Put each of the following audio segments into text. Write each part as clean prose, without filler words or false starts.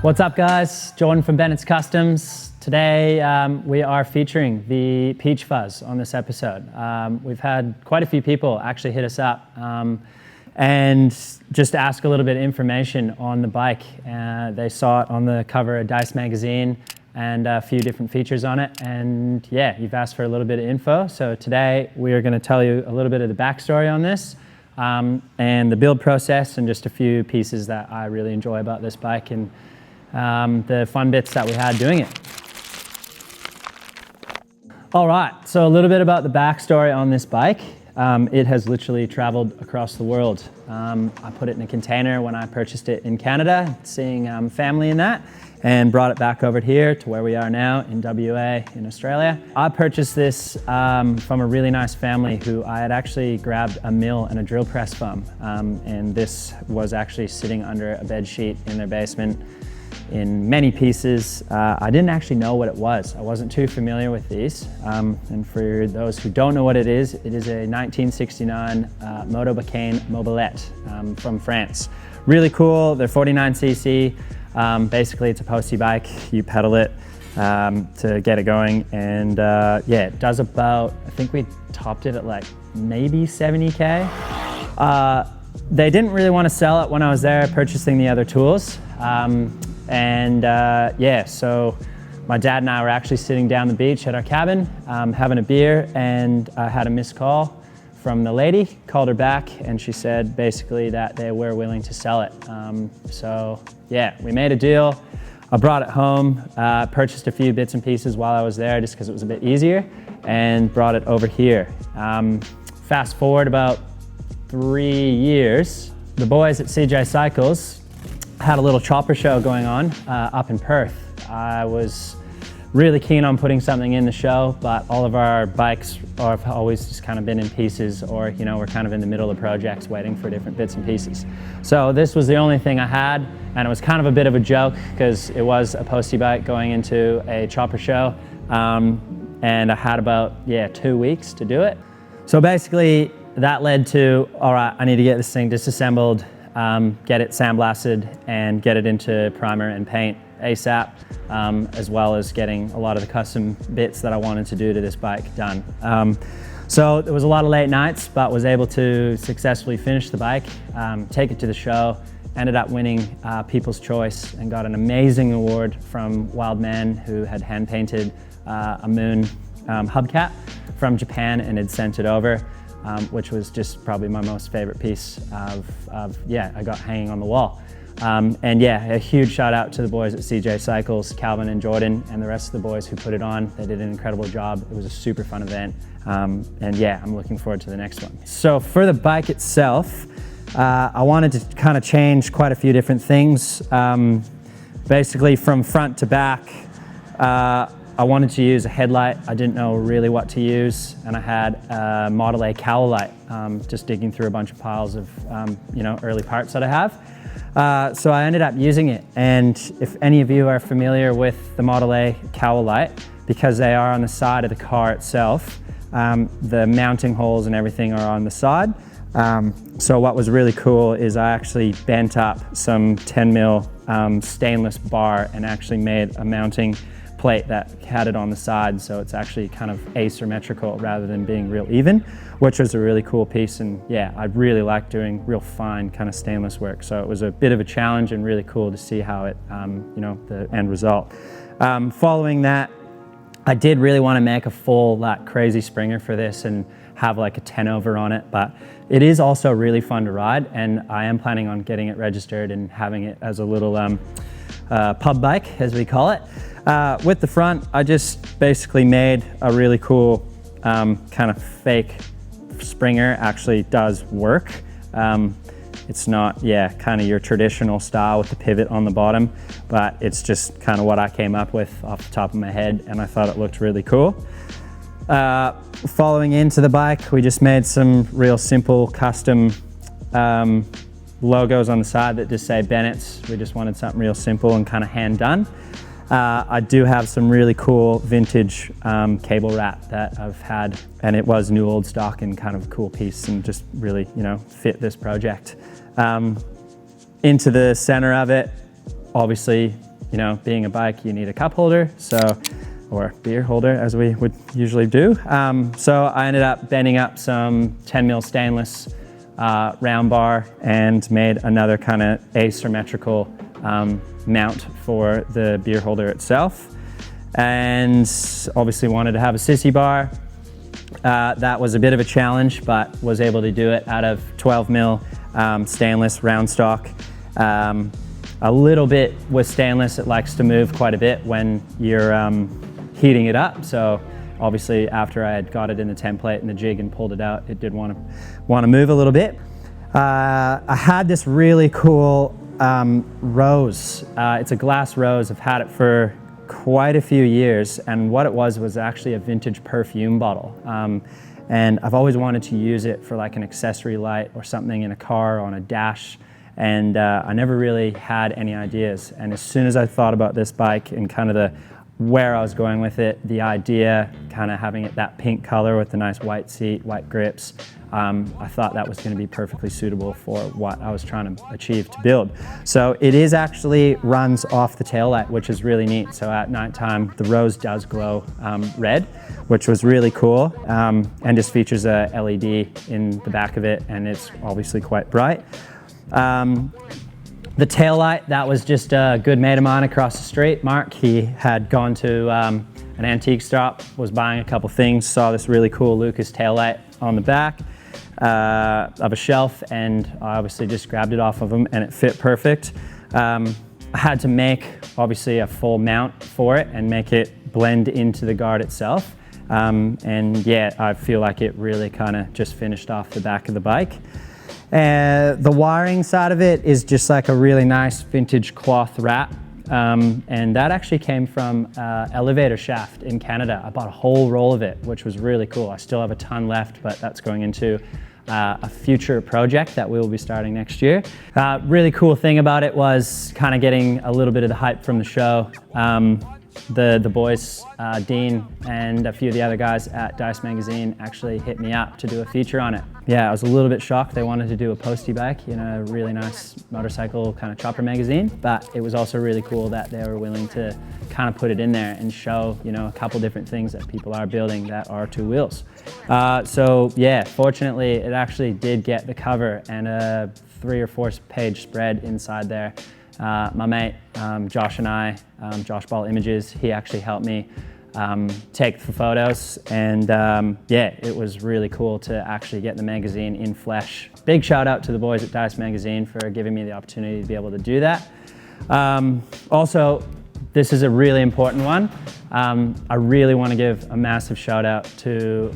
What's up, guys? Jordan from Bennett's Customs. Today we are featuring the Peach Fuzz on this episode. We've had quite a few people actually hit us up and just ask a little bit of information on the bike. They saw it on the cover of Dice magazine and a few different features on it, and yeah, you've asked for a little bit of info. So today we are going to tell you a little bit of the backstory on this and the build process and just a few pieces that I really enjoy about this bike and the fun bits that we had doing it. All right, so a little bit about the backstory on this bike. It has literally traveled across the world. I put it in a container when I purchased it in Canada, seeing family in that, and brought it back over here to where we are now in WA in Australia. I purchased this from a really nice family who I had actually grabbed a mill and a drill press from, and this was actually sitting under a bed sheet in their basement in many pieces. I didn't actually know what it was. I wasn't too familiar with these. And for those who don't know what it is a 1969 Moto Bacane Mobilette from France. Really cool. They're 49cc. Basically, it's a postie bike. You pedal it to get it going. And yeah, it does about, I think we topped it at like maybe 70K. They didn't really want to sell it when I was there purchasing the other tools. Yeah, so my dad and I were actually sitting down the beach at our cabin, having a beer, and I had a missed call from the lady, called her back, and she said basically that they were willing to sell it. So yeah, we made a deal. I brought it home, purchased a few bits and pieces while I was there just because it was a bit easier, and brought it over here. Fast forward about 3 years, the boys at CJ Cycles had a little chopper show going on up in Perth. I was really keen on putting something in the show, but all of our bikes have always just kind of been in pieces, or you know, we're kind of in the middle of projects waiting for different bits and pieces. So this was the only thing I had, and it was kind of a bit of a joke because it was a postie bike going into a chopper show, and I had about 2 weeks to do it. So basically that led to, all right, I need to get this thing disassembled, get it sandblasted and get it into primer and paint ASAP, as well as getting a lot of the custom bits that I wanted to do to this bike done. So there was a lot of late nights, but was able to successfully finish the bike, take it to the show, ended up winning People's Choice and got an amazing award from Wildman, who had hand painted a Moon hubcap from Japan and had sent it over. Which was just probably my most favorite piece I got hanging on the wall. And yeah, a huge shout out to the boys at CJ Cycles, Calvin and Jordan, and the rest of the boys who put it on. They did an incredible job. It was a super fun event. And yeah, I'm looking forward to the next one. So for the bike itself, I wanted to kind of change quite a few different things. Basically from front to back, I wanted to use a headlight. I didn't know really what to use, and I had a Model A cowl light, just digging through a bunch of piles of early parts that I have. So I ended up using it, and if any of you are familiar with the Model A cowl light, because they are on the side of the car itself, the mounting holes and everything are on the side. So what was really cool is I actually bent up some 10 mil stainless bar and actually made a mounting plate that had it on the side, so it's actually kind of asymmetrical rather than being real even, which was a really cool piece. And yeah, I really like doing real fine kind of stainless work, so it was a bit of a challenge and really cool to see how it, the end result. Following that, I did really want to make a full crazy Springer for this and have like a 10 over on it, but it is also really fun to ride, and I am planning on getting it registered and having it as a little pub bike, as we call it. With the front, I just basically made a really cool kind of fake Springer. Actually does work. It's not, kind of your traditional style with the pivot on the bottom, but it's just kind of what I came up with off the top of my head, and I thought it looked really cool. Following into the bike, we just made some real simple custom logos on the side that just say Bennett's. We just wanted something real simple and kind of hand done. I do have some really cool vintage cable wrap that I've had, and it was new old stock and kind of a cool piece and just really, fit this project. Into the center of it, obviously you know, being a bike, you need a cup holder, or beer holder as we would usually do. So I ended up bending up some 10 mil stainless round bar and made another kind of asymmetrical mount for the beer holder itself. And obviously wanted to have a sissy bar. That was a bit of a challenge, but was able to do it out of 12 mil stainless round stock. A little bit with stainless, it likes to move quite a bit when you're heating it up. So obviously after I had got it in the template and the jig and pulled it out, it did want to move a little bit. I had this really cool rose. It's a glass rose. I've had it for quite a few years, and what it was actually a vintage perfume bottle. And I've always wanted to use it for like an accessory light or something in a car or on a dash, and I never really had any ideas. And as soon as I thought about this bike and kind of where I was going with it, the idea, kind of having it that pink color with the nice white seat, white grips, I thought that was going to be perfectly suitable for what I was trying to achieve to build. So it is actually runs off the taillight, which is really neat. So at nighttime, the rose does glow red, which was really cool, and just features a LED in the back of it, and it's obviously quite bright. The taillight, that was just a good mate of mine across the street, Mark. He had gone to an antique shop, was buying a couple things, saw this really cool Lucas taillight on the back of a shelf, and I obviously just grabbed it off of him, and it fit perfect. I had to make, obviously, a full mount for it and make it blend into the guard itself. And yeah, I feel like it really kind of just finished off the back of the bike. The wiring side of it is just like a really nice vintage cloth wrap. And that actually came from elevator shaft in Canada. I bought a whole roll of it, which was really cool. I still have a ton left, but that's going into a future project that we will be starting next year. Really cool thing about it was kind of getting a little bit of the hype from the show. The boys, Dean and a few of the other guys at Dice Magazine actually hit me up to do a feature on it. Yeah, I was a little bit shocked. They wanted to do a postie bike in a really nice motorcycle kind of chopper magazine, but it was also really cool that they were willing to kind of put it in there and show, you know, a couple different things that people are building that are two wheels. So yeah, fortunately it actually did get the cover and a 3 or 4 page spread inside there. My mate, Josh and I, Josh Ball Images, he actually helped me take the photos, and yeah, it was really cool to actually get the magazine in flesh. Big shout out to the boys at Dice Magazine for giving me the opportunity to be able to do that. Also, this is a really important one. I really want to give a massive shout out to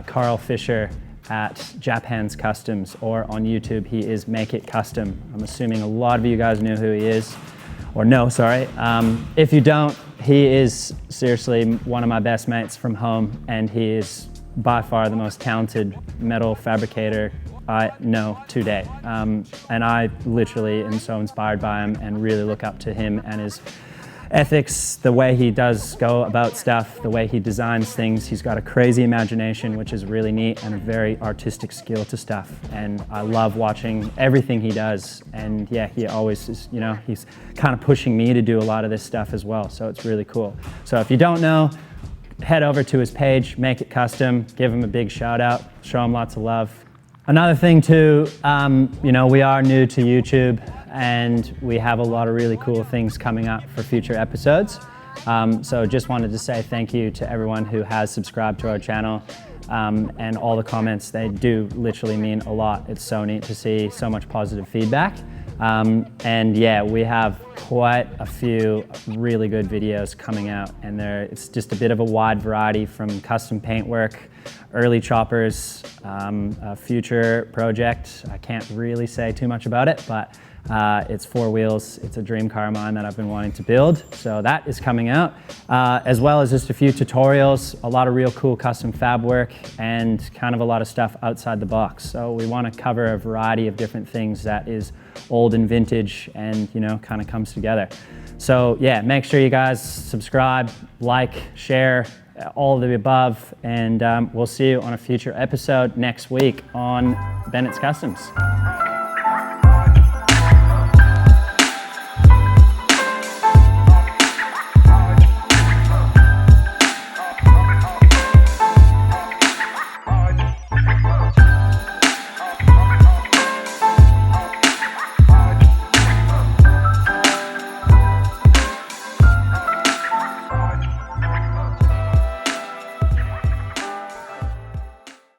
Carl Fisher at Japan's Customs, or on YouTube, he is Make It Custom. I'm assuming a lot of you guys knew who he is, or no, sorry. If you don't, he is seriously one of my best mates from home, and he is by far the most talented metal fabricator I know today. And I literally am so inspired by him and really look up to him and his ethics, the way he does go about stuff, the way he designs things. He's got a crazy imagination, which is really neat, and a very artistic skill to stuff. And I love watching everything he does. And yeah, he always is, you know, he's kind of pushing me to do a lot of this stuff as well. So it's really cool. So if you don't know, head over to his page, Make It Custom, give him a big shout out, show him lots of love. Another thing too, you know, we are new to YouTube, and we have a lot of really cool things coming up for future episodes. So just wanted to say thank you to everyone who has subscribed to our channel, and all the comments. They do literally mean a lot. It's so neat to see so much positive feedback. And yeah, we have quite a few really good videos coming out, and it's just a bit of a wide variety, from custom paintwork, early choppers, a future project. I can't really say too much about it, but it's 4 wheels. It's a dream car of mine that I've been wanting to build. So that is coming out, as well as just a few tutorials, a lot of real cool custom fab work, and kind of a lot of stuff outside the box. So we want to cover a variety of different things that is old and vintage, and, you know, kind of comes together. So yeah, make sure you guys subscribe, like, share, all of the above, and we'll see you on a future episode next week on Bennett's Customs.